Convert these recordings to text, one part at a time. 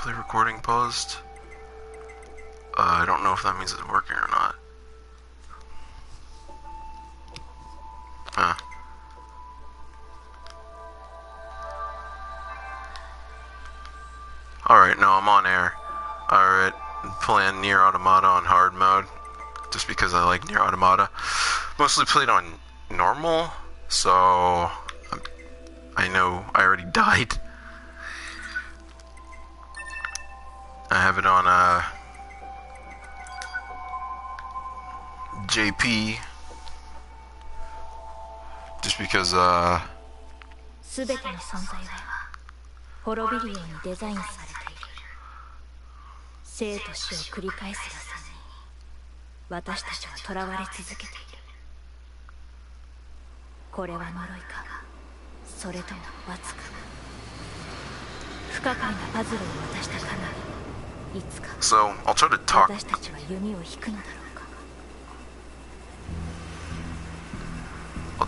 gameplay recording paused. I don't know if that means it's working or not. Alright, no, I'm on air. Alright, playing NieR Automata on hard mode, just because I like NieR Automata. Mostly played on normal, so I know I already died. I have it on JP, just because 全ての存在は滅びるようにデザインされている。生と死を繰り返す螺旋に私たちは囚われ続けている。これは呪いか、それとも罰か。不可解なパズルを渡したかなり、いつか So, I'll try to talk. 私たちは弓を引くのだろうか。I'll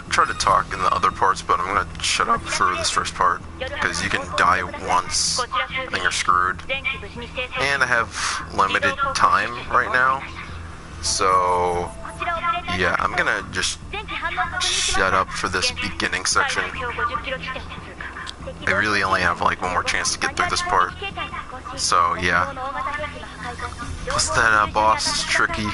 try to talk in the other parts, but I'm gonna shut up for this first part, because you can die once and then you're screwed. And I have limited time right now, so yeah, I'm gonna just shut up for this beginning section. I really only have like one more chance to get through this part, so yeah. Plus that boss is tricky.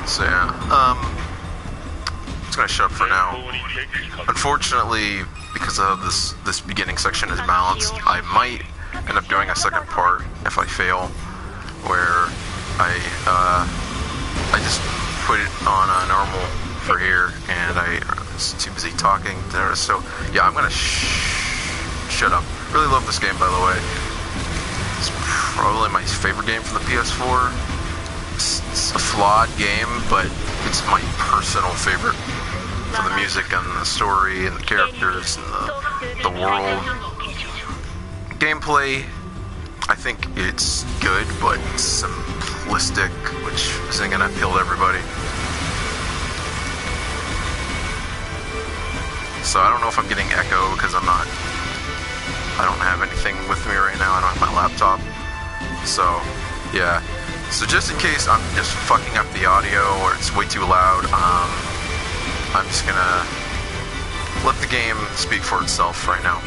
So yeah, I'm just gonna shut up for now. Unfortunately, because of this beginning section is balanced, I might end up doing a second part if I fail, where I just put it on normal for here, and I was too busy talking there. So yeah, I'm gonna shut up. Really love this game, by the way. It's probably my favorite game for the PS4. It's a flawed game, but it's my personal favorite for the music and the story and the characters and the world. Gameplay, I think it's good, but simplistic, which isn't gonna appeal to everybody. So I don't know if I'm getting echo because I don't have anything with me right now. I don't have my laptop. So yeah. So just in case I'm just fucking up the audio or it's way too loud, I'm just gonna let the game speak for itself right now.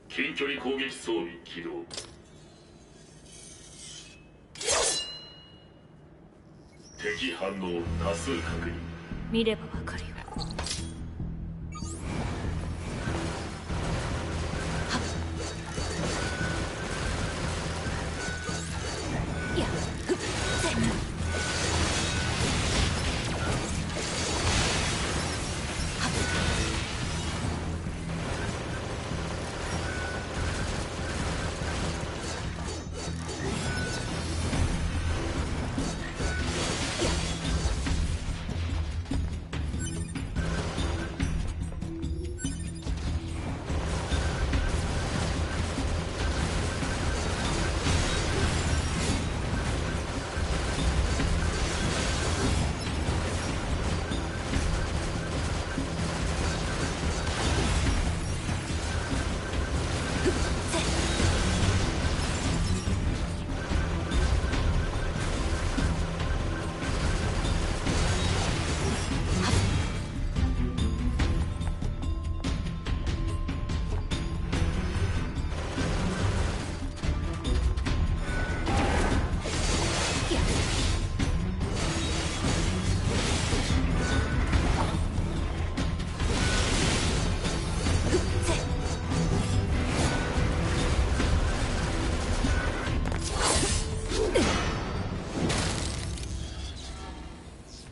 近距離攻撃装備起動。敵反応多数確認。見ればわかるよ。いや、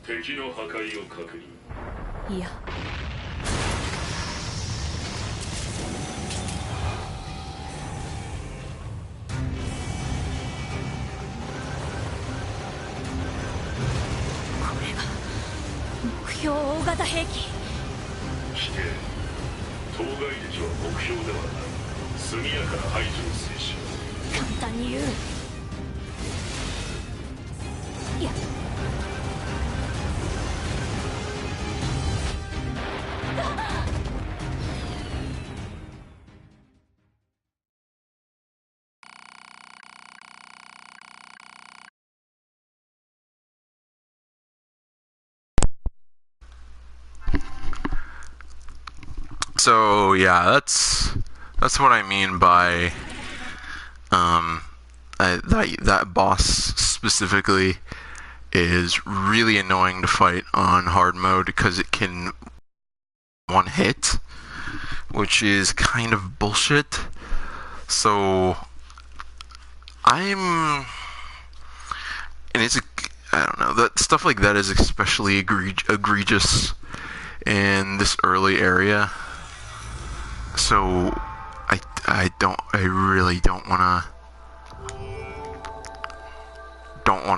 敵の破壊を確認。いや。これが目標大型兵器。否定。当該敵は目標ではない。速やかな排除を推進。簡単に言う。いや。So yeah, that's what I mean by that boss specifically is really annoying to fight on hard mode because it can one hit, which is kind of bullshit. So and it's I don't know, that stuff like that is especially egregious in this early area. So I really don't wanna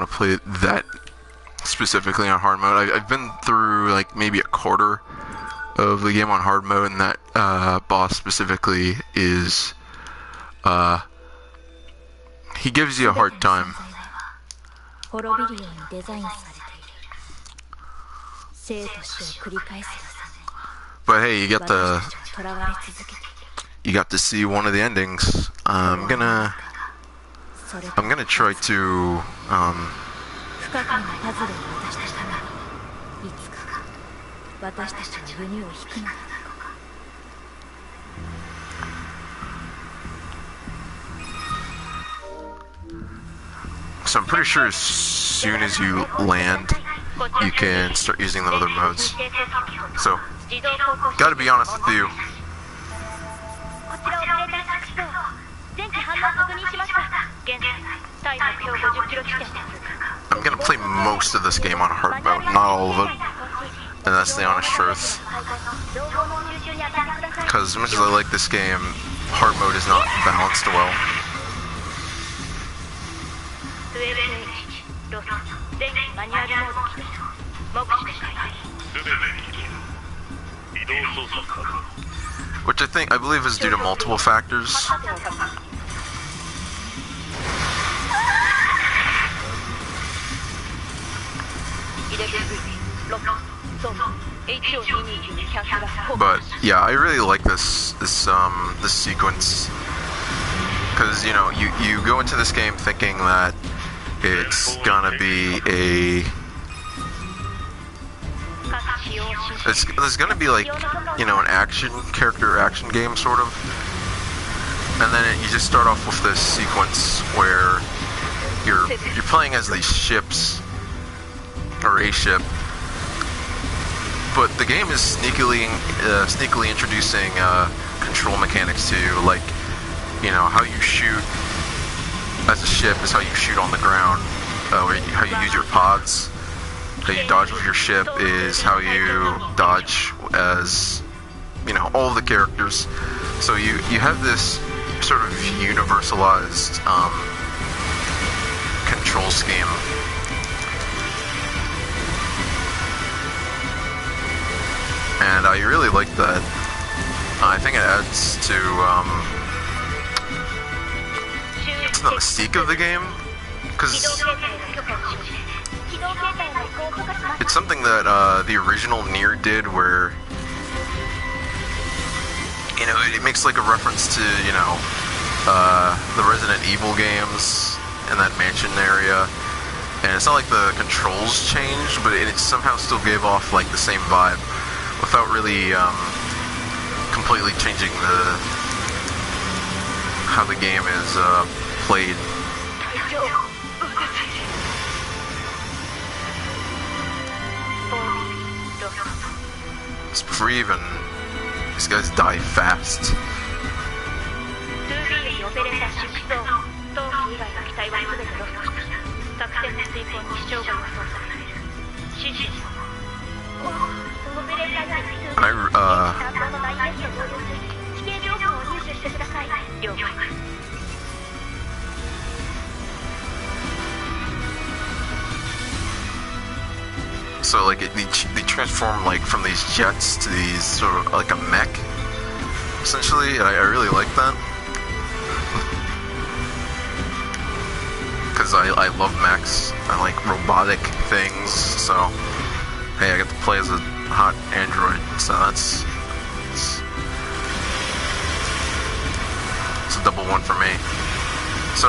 play that specifically on hard mode. I've been through like maybe a quarter of the game on hard mode, and that boss specifically is he gives you a hard time. But hey, you got to see one of the endings. I'm gonna try to so I'm pretty sure as soon as you land, you can start using the other modes. So, gotta be honest with you, I'm gonna play most of this game on hard mode, not all of it, and that's the honest truth. Because as much as I like this game, hard mode is not balanced well. Which I believe is due to multiple factors. But yeah, I really like this sequence, because you know you go into this game thinking that it's gonna be there's gonna be like, you know, an character action game sort of, and then you just start off with this sequence where you're playing as these ships, or a ship, but the game is sneakily introducing control mechanics to you, like, you know, how you shoot as a ship is how you shoot on the ground, or how you use your pods. How you dodge with your ship is how you dodge as, you know, all the characters. So you have this sort of universalized control scheme. And I really like that. I think it adds to the mystique of the game, because it's something that the original NieR did, where, you know, it makes like a reference to, you know, the Resident Evil games in that mansion area, and it's not like the controls changed, but it somehow still gave off like the same vibe without really completely changing how the game is played. Before even these guys die fast. So like they transform like from these jets to these sort of like a mech, essentially. I really like that, because I love mechs. I like robotic things. So hey, I get to play as a hot android. So it's a double one for me. So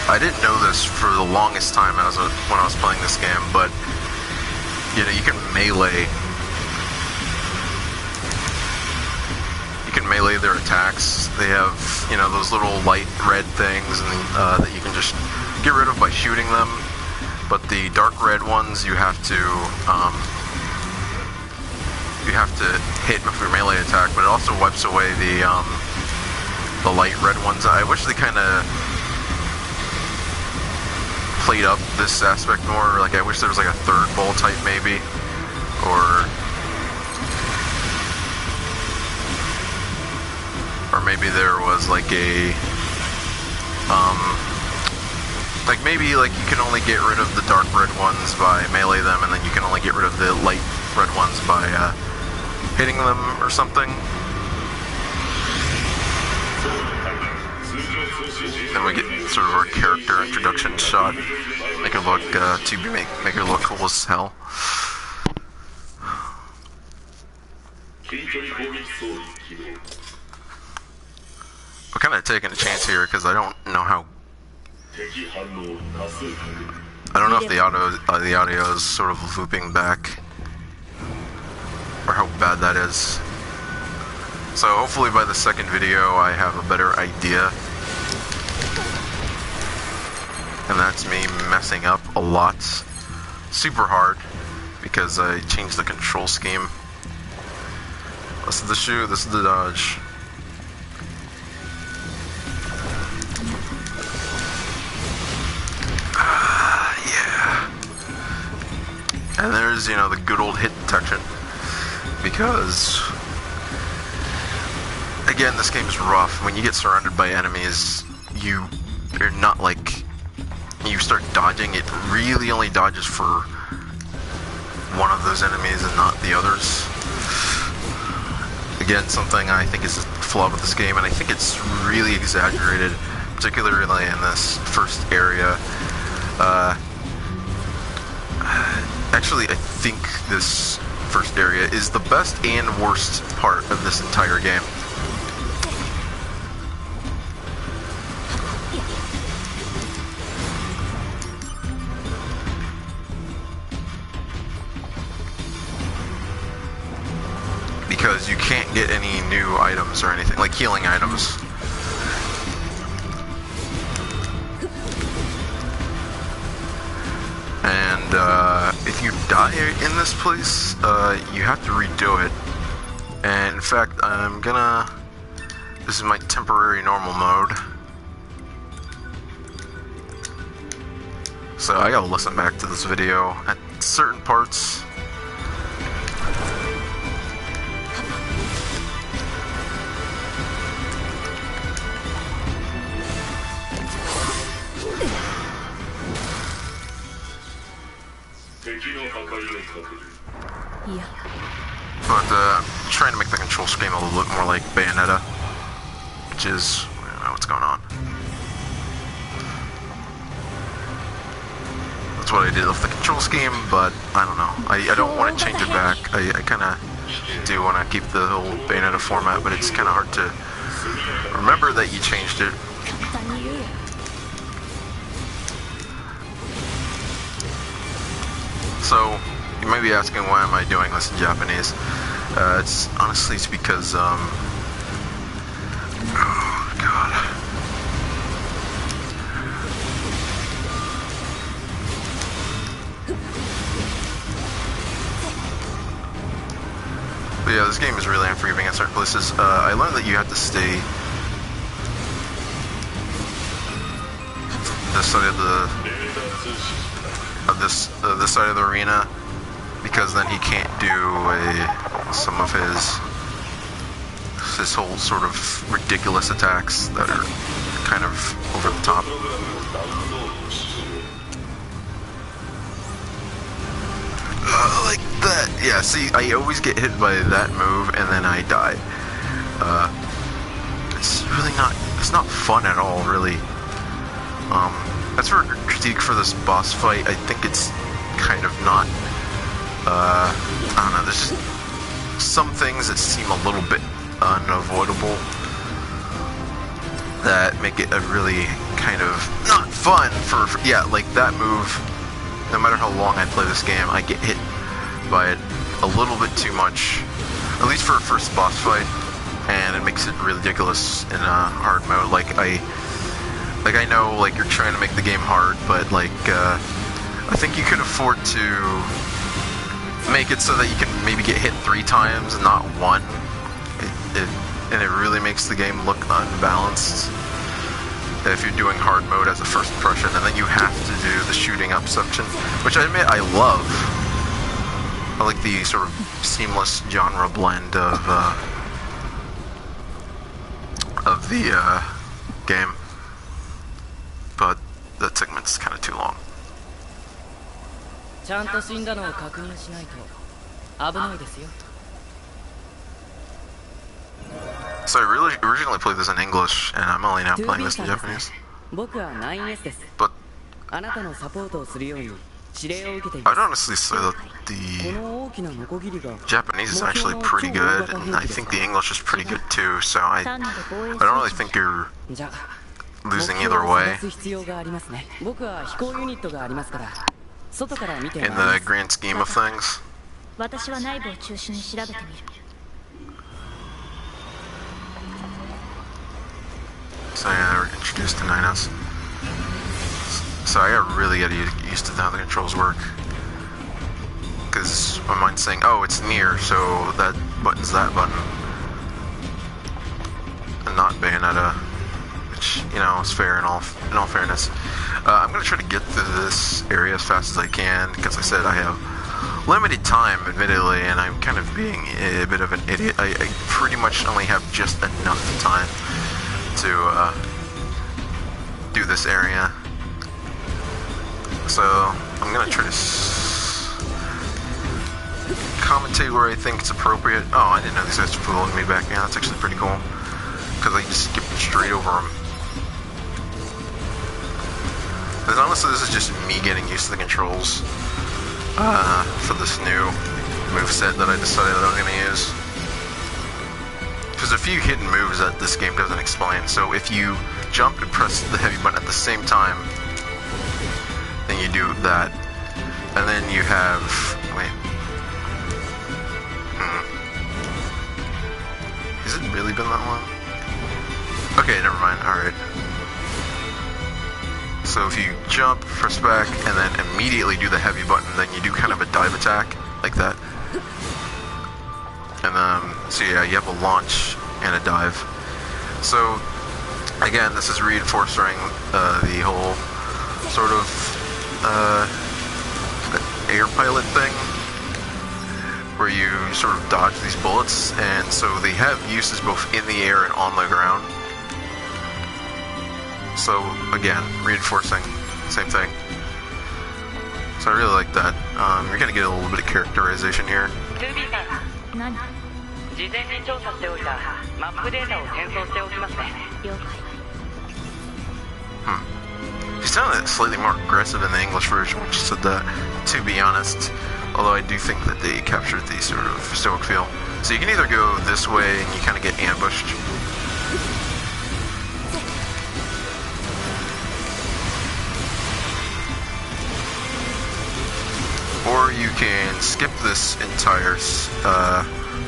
I didn't know this for the longest time when I was playing this game, but you know, you can melee their attacks. They have, you know, those little light red things, and that you can just get rid of by shooting them. But the dark red ones you have to hit with your melee attack. But it also wipes away the light red ones. I wish they kind of played up this aspect more. Like, I wish there was like a third ball type maybe, or maybe there was like a like maybe like you can only get rid of the dark red ones by melee them, and then you can only get rid of the light red ones by hitting them or something. Then we get sort of our character introduction shot. Make her look make her look cool as hell. I'm kind of taking a chance here because I don't know how. I don't know if the audio is sort of looping back, or how bad that is. So hopefully by the second video I have a better idea. And that's me messing up a lot. Super hard, because I changed the control scheme. This is the shoot, this is the dodge. Yeah. And there's, you know, the good old hit detection. Because, again, this game is rough. When you get surrounded by enemies, you're not like... you start dodging, it really only dodges for one of those enemies and not the others. Again, something I think is a flaw with this game, and I think it's really exaggerated, particularly in this first area. Actually, I think this first area is the best and worst part of this entire game. because you can't get any new items or anything, like healing items. And if you die in this place, you have to redo it. And in fact, this is my temporary normal mode. So I gotta listen back to this video at certain parts. Yeah. But trying to make the control scheme a little bit more like Bayonetta, which is, I don't know what's going on. That's what I did with the control scheme, but I don't know. I don't want to change it back. I kind of do want to keep the whole Bayonetta format, but it's kind of hard to remember that you changed it. So, you may be asking why am I doing this in Japanese. It's because, oh god. But yeah, this game is really unforgiving in certain places. I learned that you have to stay this side of this side of the arena, because then he can't do some of his whole sort of ridiculous attacks that are kind of over the top. Like that. Yeah, see, I always get hit by that move and then I die. It's really it's not fun at all, really. As for critique for this boss fight, I think it's kind of not, I don't know, there's just some things that seem a little bit unavoidable that make it a really kind of not fun for yeah, like that move. No matter how long I play this game, I get hit by it a little bit too much, at least for a first boss fight, and it makes it really ridiculous in a hard mode. I know, like, you're trying to make the game hard, but, like, I think you could afford to make it so that you can maybe get hit 3 times and not 1. And it really makes the game look unbalanced if you're doing hard mode as a first impression, and then you have to do the shooting up section, which I admit I love. I like the sort of seamless genre blend of the game. But that segment's kind of too long. So I originally played this in English, and I'm only now playing this in Japanese. But I'd honestly say that the Japanese is actually pretty good, and I think the English is pretty good too, so I don't really think you're losing either way in the grand scheme of things. So yeah, we're introduced to Ninos. So I really gotta get used to how the controls work, because my mind's saying, oh, it's NieR, so that button's that button, and not Bayonetta. Which, you know, is fair in all fairness. I'm gonna try to get through this area as fast as I can, because I said I have limited time, admittedly, and I'm kind of being a bit of an idiot. I pretty much only have just enough time to do this area. So I'm gonna try to commentate where I think it's appropriate. Oh, I didn't know these guys were following me back. Yeah, that's actually pretty cool, because I just skipped straight over them. Because honestly, this is just me getting used to the controls for this new moveset that I decided that I was going to use. There's a few hidden moves that this game doesn't explain, so if you jump and press the heavy button at the same time, then you do that. And then you have... wait. really been that long. Okay, never mind. Alright. So if you jump, press back, and then immediately do the heavy button, then you do kind of a dive attack, like that. And so yeah, you have a launch and a dive. So, again, this is reinforcing the whole sort of air pilot thing, where you sort of dodge these bullets, and so they have uses both in the air and on the ground. So, again, reinforcing, same thing. So I really like that. You're gonna get a little bit of characterization here. She sounded slightly more aggressive in the English version when she said that, to be honest. Although I do think that they captured the sort of stoic feel. So you can either go this way and you kind of get ambushed. Or you can skip this entire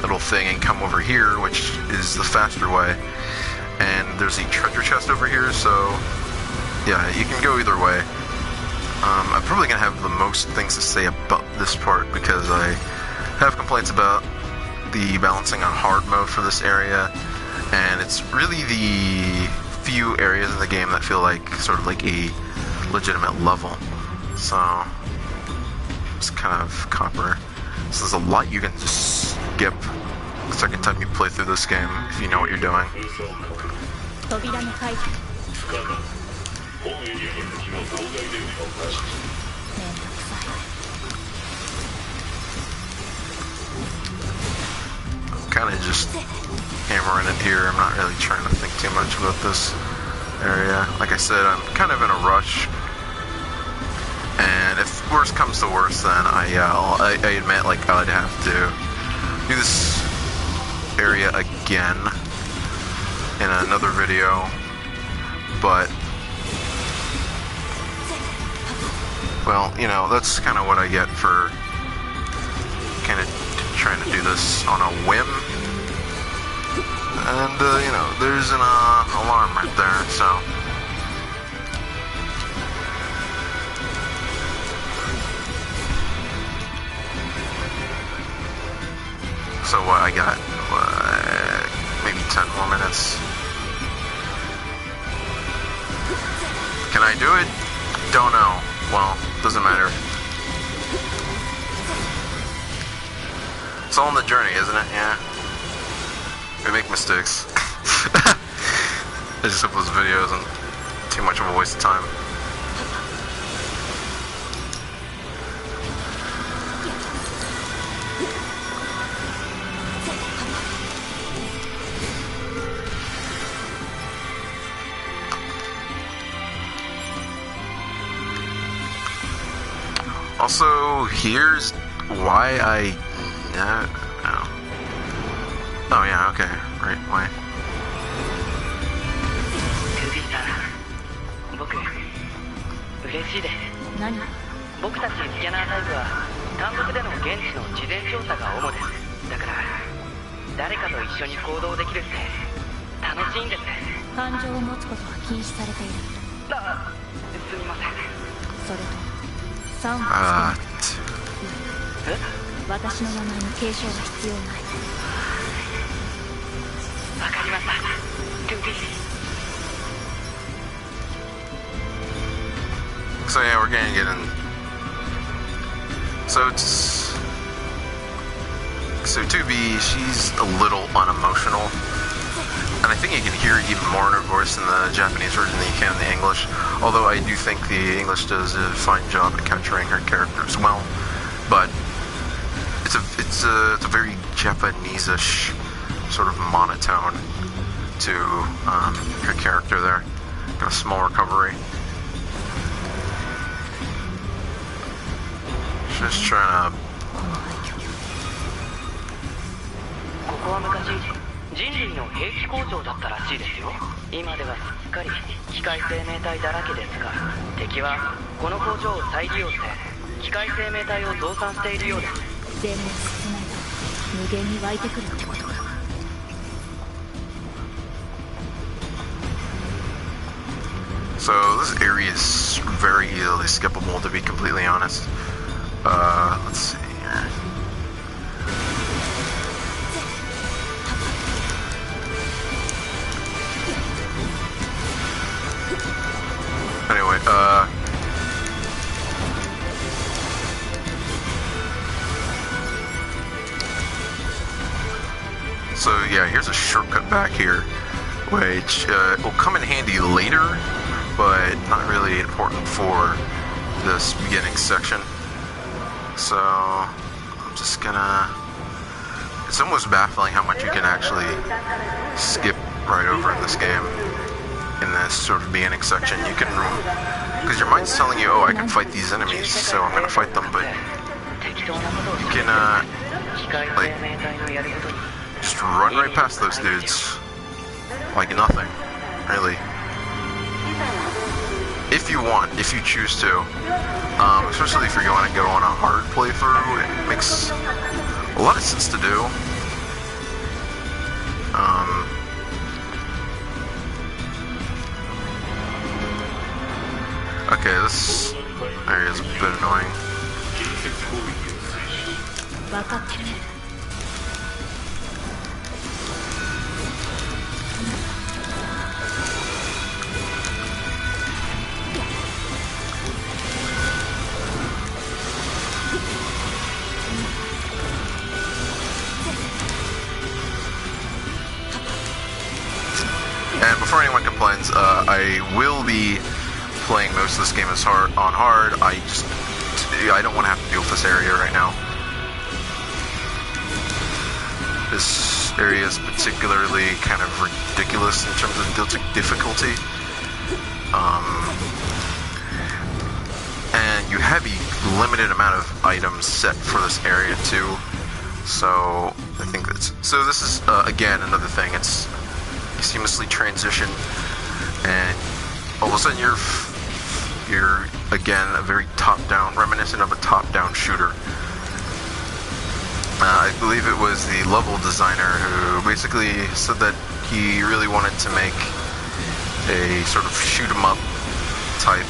little thing and come over here, which is the faster way. And there's a treasure chest over here, so yeah, you can go either way. I'm probably going to have the most things to say about this part because I have complaints about the balancing on hard mode for this area, and it's really the few areas in the game that feel like sort of like a legitimate level. So it's kind of copper. So there's a lot you can just skip the second time you play through this game if you know what you're doing. Kind of just hammering it here. I'm not really trying to think too much about this area. Like I said, I'm kind of in a rush. And if worst comes to worst, then I admit, like, I'd have to do this area again in another video. But, well, you know, that's kind of what I get for kind of trying to do this on a whim. And, you know, there's an alarm right there, so. So what, I got, maybe 10 more minutes. Can I do it? Don't know. Well, doesn't matter. It's all in the journey, isn't it? Yeah. We make mistakes. I just hope this video isn't too much of a waste of time. Also, here's why I... Oh yeah, okay. Right, why? So yeah, we're gonna get in. So it's... So 2B, she's a little unemotional. And I think you can hear it even more in her voice in the Japanese version than you can in the English. Although I do think the English does a fine job at capturing her character as well. But it's a very Japanese-ish sort of monotone to her character there. Got a small recovery. Just trying to... So this area is very easily skippable, to be completely honest. Let's see here. Anyway, so yeah, here's a shortcut back here, which will come in handy later, but not really important for this beginning section. So I'm just gonna... It's almost baffling how much you can actually skip right over in this game. In this sort of beginning section, you can... Because your mind's telling you, oh, I can fight these enemies, so I'm gonna fight them, but you can, like, just run right past those dudes like nothing, really. If you want, if you choose to. Especially if you're going to go on a hard playthrough, it makes a lot of sense to do. Okay, this area is a bit annoying. And before anyone complains, I will be playing most of this game as on hard. I don't want to have to deal with this area right now. This area is particularly kind of ridiculous in terms of difficulty. And you have a limited amount of items set for this area too. So I think that's... So this is, again, another thing. It's seamlessly transition, and all of a sudden you're again a very top-down, reminiscent of a top-down shooter. I believe it was the level designer who basically said that he really wanted to make a sort of shoot-'em-up type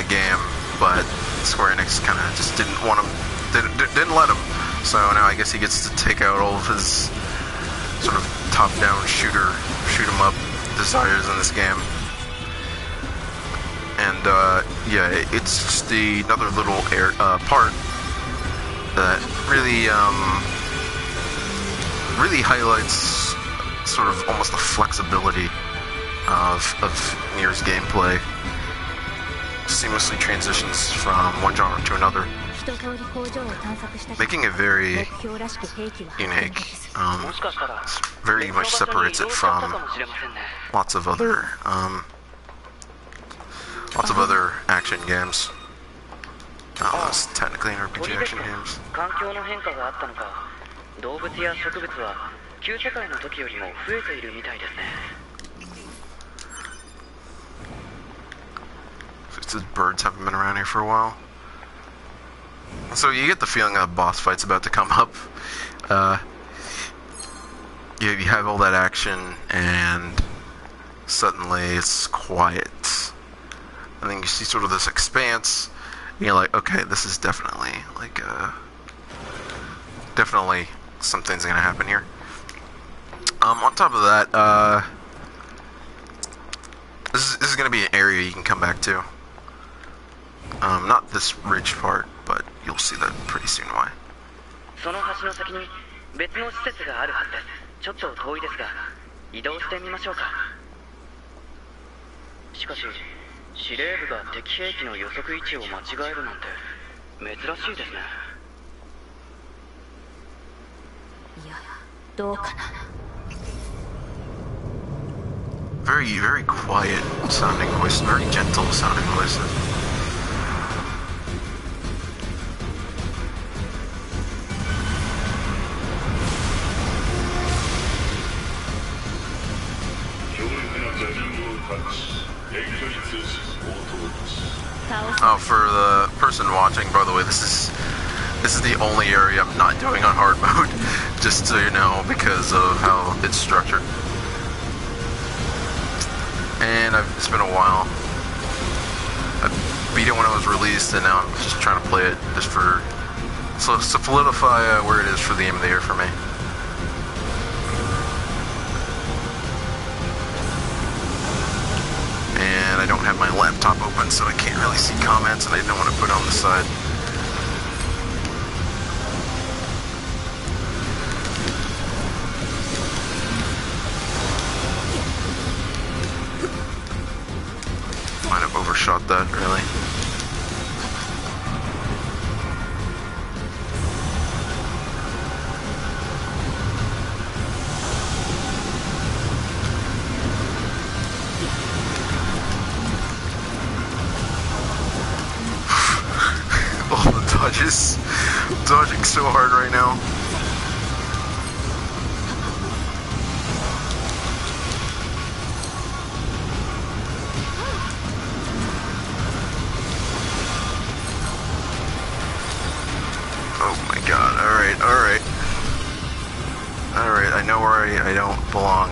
game, but Square Enix kind of just didn't want him, didn't let him. So now I guess he gets to take out all of his sort of top-down shoot-'em-up desires in this game. And yeah, it's just another little part that really really highlights sort of almost the flexibility of NieR's gameplay. Seamlessly transitions from one genre to another, making it very unique. Very much separates it from lots of other action games. It's technically an RPG action games. The birds haven't been around here for a while. So you get the feeling that a boss fight's about to come up. You have all that action, and suddenly it's quiet. And then you see sort of this expanse, and you're like, okay, this is definitely, like, definitely something's gonna happen here. On top of that, this is gonna be an area you can come back to. Not this ridge part, but you'll see that pretty soon why. Very, very quiet sounding voice, very gentle sounding voice. Oh, for the person watching, by the way, this is the only area I'm not doing on hard mode, just so you know, because of how it's structured. And it's been a while beat it when it was released, and now I'm just trying to play it just for to solidify where it is for the game of the year for me. And I don't have my laptop open, so I can't really see comments, and I didn't want to put it on the side. Might have overshot that, really. Oh, the dodges. I'm dodging so hard right now. Alright, I know where I don't belong.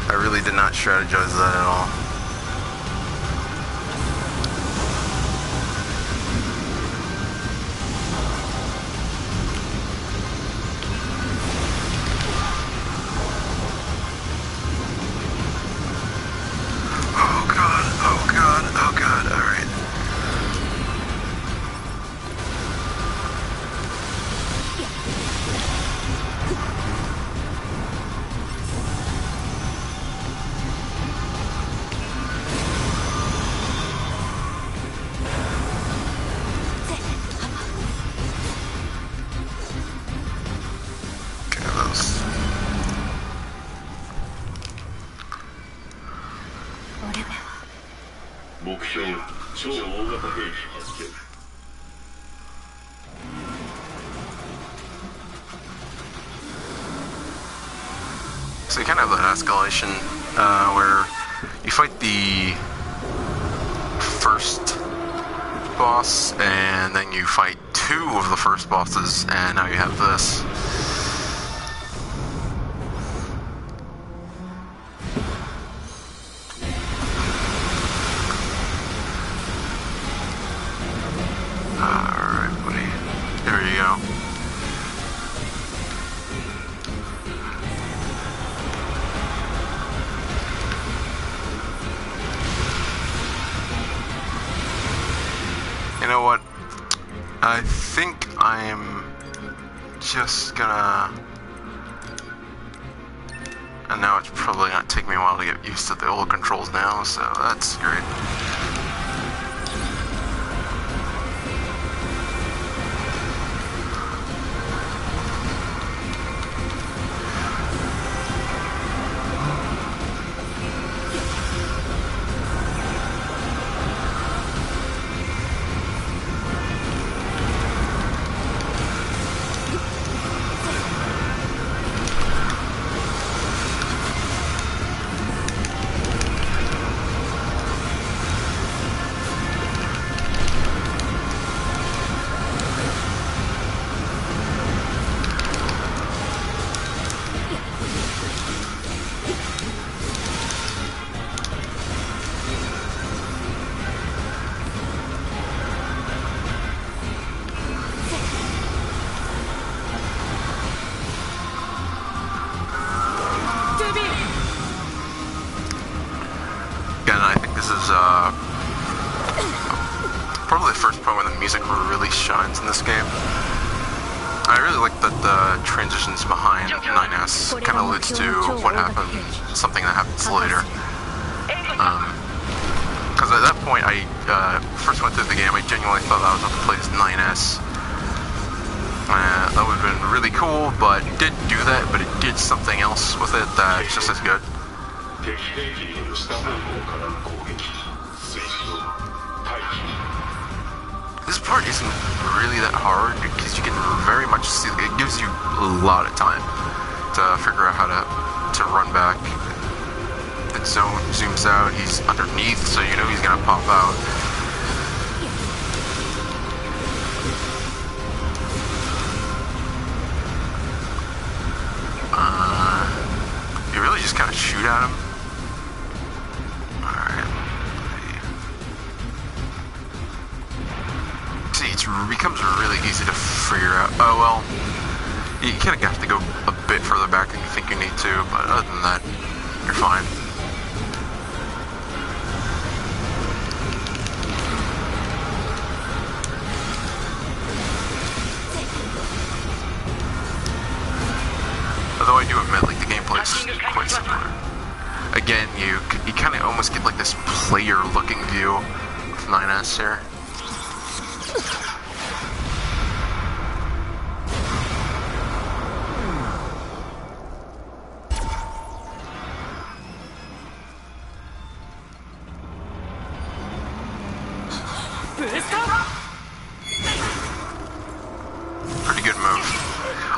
I really did not strategize that at all. Oh god, oh god, oh god, alright. So you kind of have that escalation where you fight the first boss, and then you fight two of the first bosses, and now you have this. Alright, buddy. There you go. You know what? I think I'm just gonna... And now it's probably gonna take me a while to get used to the old controls now, so that's great. Probably the first point where the music really shines in this game. I really like that the transitions behind 9S kind of alludes to what happened, something that happens later. Because at that point, I first went through the game, I genuinely thought that I was going to play as 9S. That would have been really cool, but it didn't do that, but it did something else with it that's just as good. This part isn't really that hard because you can very much see it gives you a lot of time to figure out how to run back. It zooms out, he's underneath, so you know he's gonna pop out. You really just kind of shoot at him. Alright. Oh well, you kind of have to go a bit further back than you think you need to, but other than that, you're fine. Although I do admit, like, the gameplay is quite similar. Again, you kind of almost get like this player-looking view with 9S here. Pretty good move.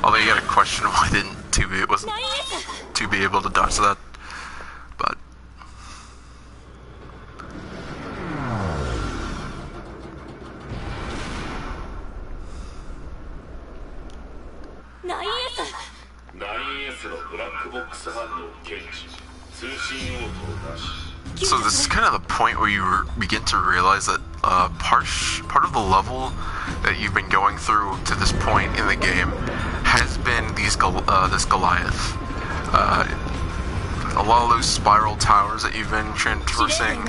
Although you gotta question why didn't 2B, it wasn't 2B able to dodge that. But so this is kind of the point where you begin to realize that part of the level that you've been going through to this point in the game has been this Goliath. A lot of those spiral towers that you've been traversing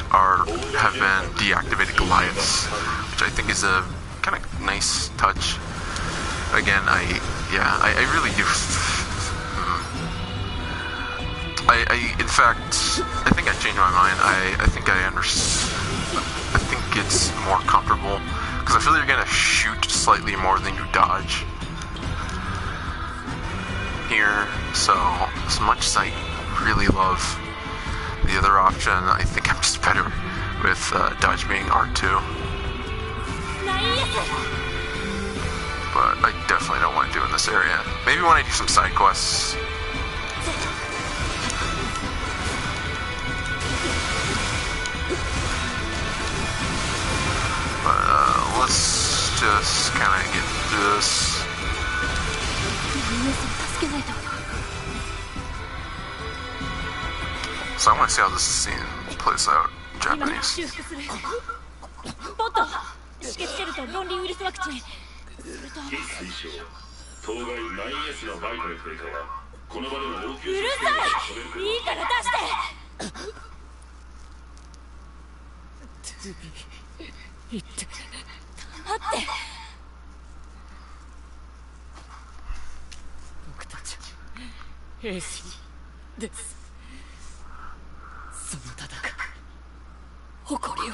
have been deactivated Goliaths, which I think is a kind of nice touch. Again, I really do. In fact, I think I changed my mind. I think it's more comfortable because I feel like you're gonna shoot slightly more than you dodge here. So as much as I really love the other option, I think I'm just better with dodge being R2. But I definitely don't want to do in this area. Maybe when I do some side quests. But let's just kind of get through this. So I want to see how this scene plays out in Japanese. 当該9S のバイトのデータはこの場での応急処置を止めること。いいから出して。言って待って。僕たち兵士です。その戦い誇りを。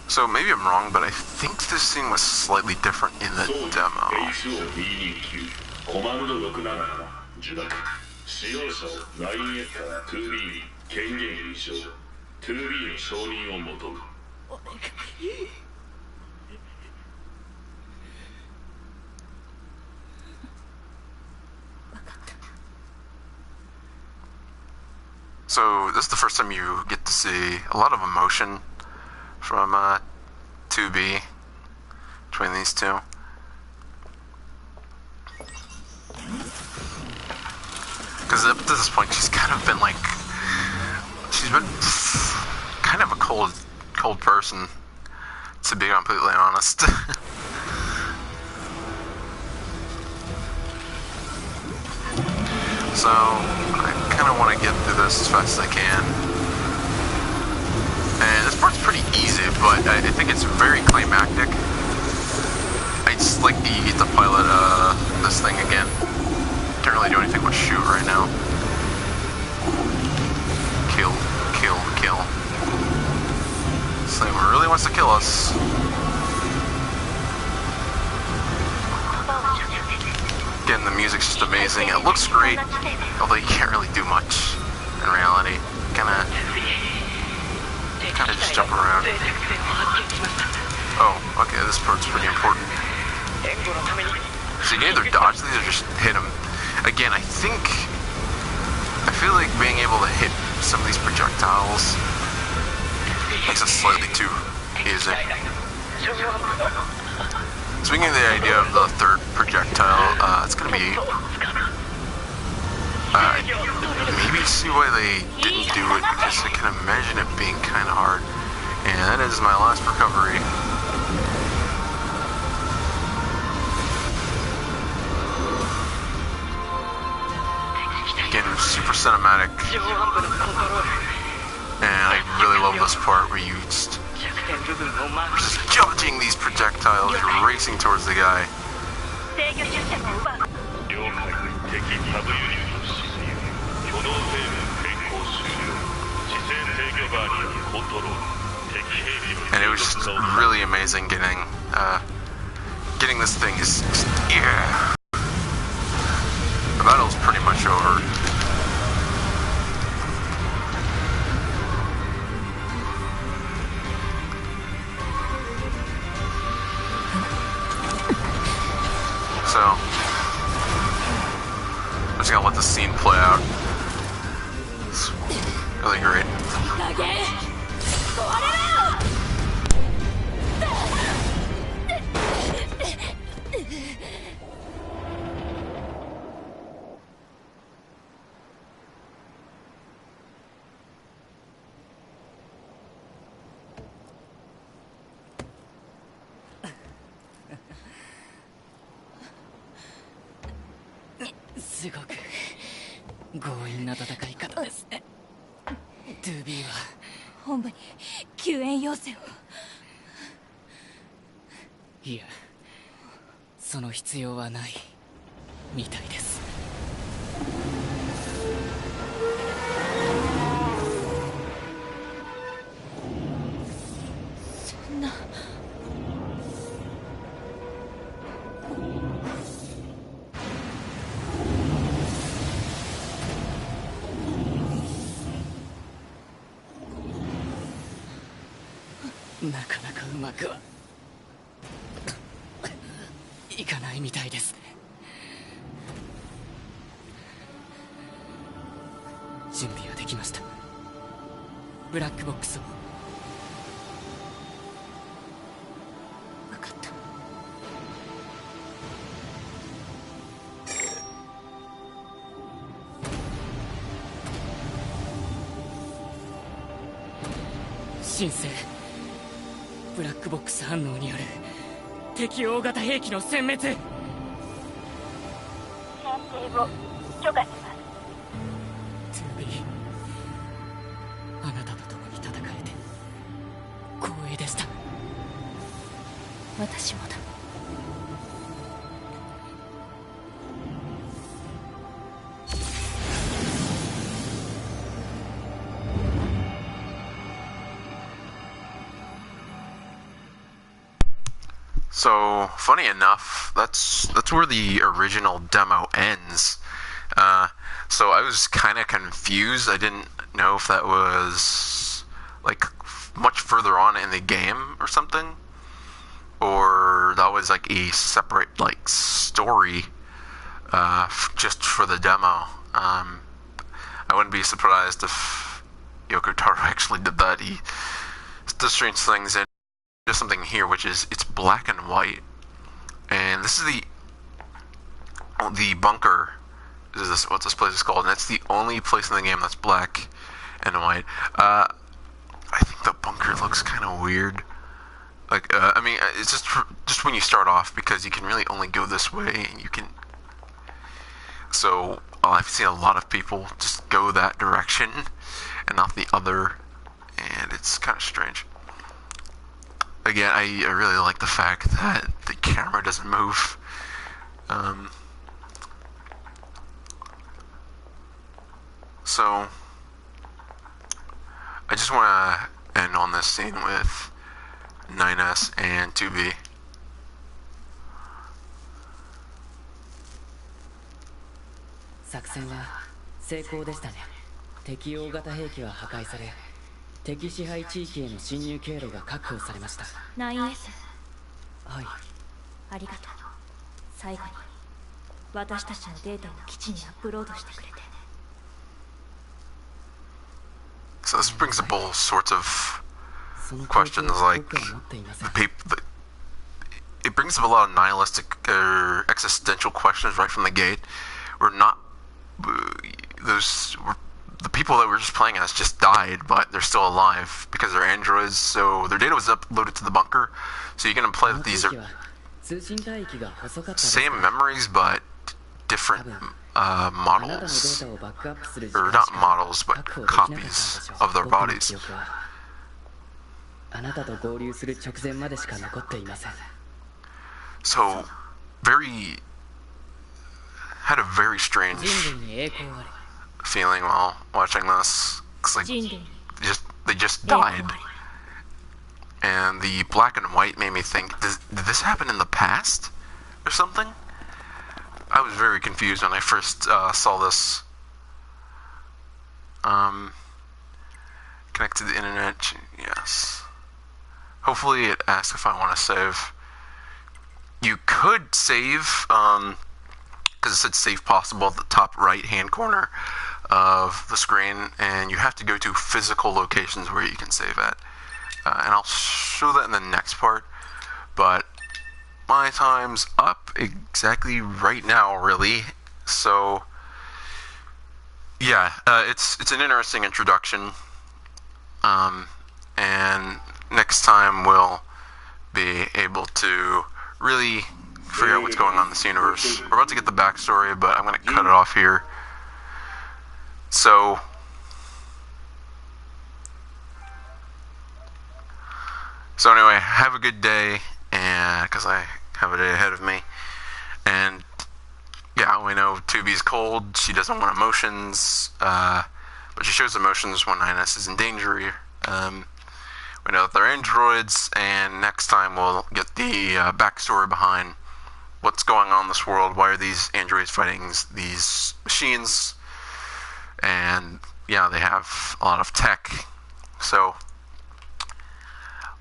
So maybe I'm wrong, but I think this scene was slightly different in the demo. So this is the first time you get to see a lot of emotion from 2B between these two. Because up to this point, she's kind of been like, she's been kind of a cold person, to be completely honest. So I kind of want to get through this as fast as I can. And this part's pretty easy, but I think it's very climactic. I just like that you get to pilot this thing again. Can't really do anything but shoot right now. Kill, kill, kill. This thing really wants to kill us. Again, the music's just amazing. It looks great, although you can't really do much in reality. Kind of just jump around. Oh, okay, this part's pretty important. So you can either dodge these or just hit them. Again, I feel like being able to hit some of these projectiles makes it slightly too easy. Speaking of the idea of the third projectile, it's gonna be maybe see why they didn't do it, because I can imagine it being kind of hard. And that is my last recovery. Again, super cinematic. And I really love this part where you just dodging these projectiles, you're racing towards the guy. And it was just really amazing getting this thing is just, yeah. The battle's pretty much over. So, I'm just gonna let the scene play out. It's really great.すごく強引な戦い方ですね。2B は本部に救援要請を。いや、その必要はないみたいです。そんな。なかなかうまくはいかないみたいですね。準備はできました。ブラックボックスを。分かった。申請。ブラックボックス反応による敵大型兵器の殲滅。申請を許可します。2B、あなたと共に戦えて光栄でした。私もだ。So, funny enough, that's where the original demo ends. So I was kind of confused. I didn't know if that was like much further on in the game or something, or that was like a separate like story just for the demo. I wouldn't be surprised if Yoko Taro actually did that. He does strange things, and there's something here which is it's black and white, and this is the bunker. Is this what this place is called? And it's the only place in the game that's black and white. I think the bunker looks kind of weird. Like, I mean, it's just when you start off, because you can really only go this way, and you can. So I've seen a lot of people just go that direction and not the other, and it's kind of strange. Again, I really like the fact that the camera doesn't move. So, I just want to end on this scene with 9S and 2B. 作戦は成功でしたね。敵大型兵器は破壊され、敵支配地域への侵入経路が確保されました。 9S。 はい。ありがとう。最後に私たちのデータを基地にアップロードしてくれて。 So this brings up all sorts of questions, like it brings up a lot of nihilistic or existential questions right from the gate. We're not the people that were just playing as just died, but they're still alive because they're androids, so their data was uploaded to the bunker, so you can imply that these are same memories, but different models, or not models, but copies of their bodies. So, had a very strange feeling while watching this. It's like they just died, and the black and white made me think, did this happen in the past or something? I was very confused when I first saw this. Connect to the internet, yes. Hopefully it asks if I want to save. You could save, because it said save possible at the top right hand corner of the screen, and you have to go to physical locations where you can save at. And I'll show that in the next part, but my time's up exactly right now, really. So yeah, it's an interesting introduction, and next time we'll be able to really figure out what's going on in this universe. We're about to get the backstory, but I'm going to cut it off here. So anyway, have a good day, and because I have a day ahead of me. And yeah, we know 2B's cold. She doesn't want emotions, but she shows emotions when INS is in danger. We know that they're androids, and next time we'll get the backstory behind what's going on in this world. Why are these androids fighting these machines? And yeah, they have a lot of tech. So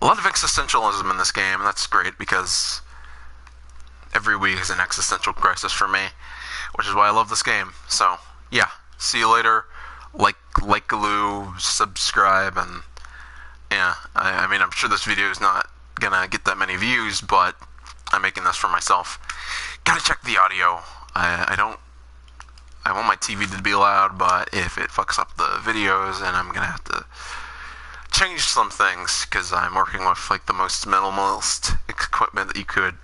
a lot of existentialism in this game, and that's great because every week is an existential crisis for me, which is why I love this game. So yeah, see you later. Like Galoo, subscribe, and yeah, I mean, I'm sure this video is not gonna get that many views, but I'm making this for myself. Gotta check the audio. I want my TV to be loud, but if it fucks up the videos, then I'm gonna have to change some things, because I'm working with like the most minimalist equipment that you could.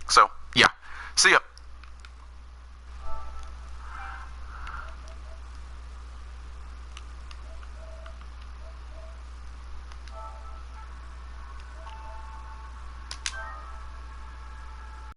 So yeah, see ya.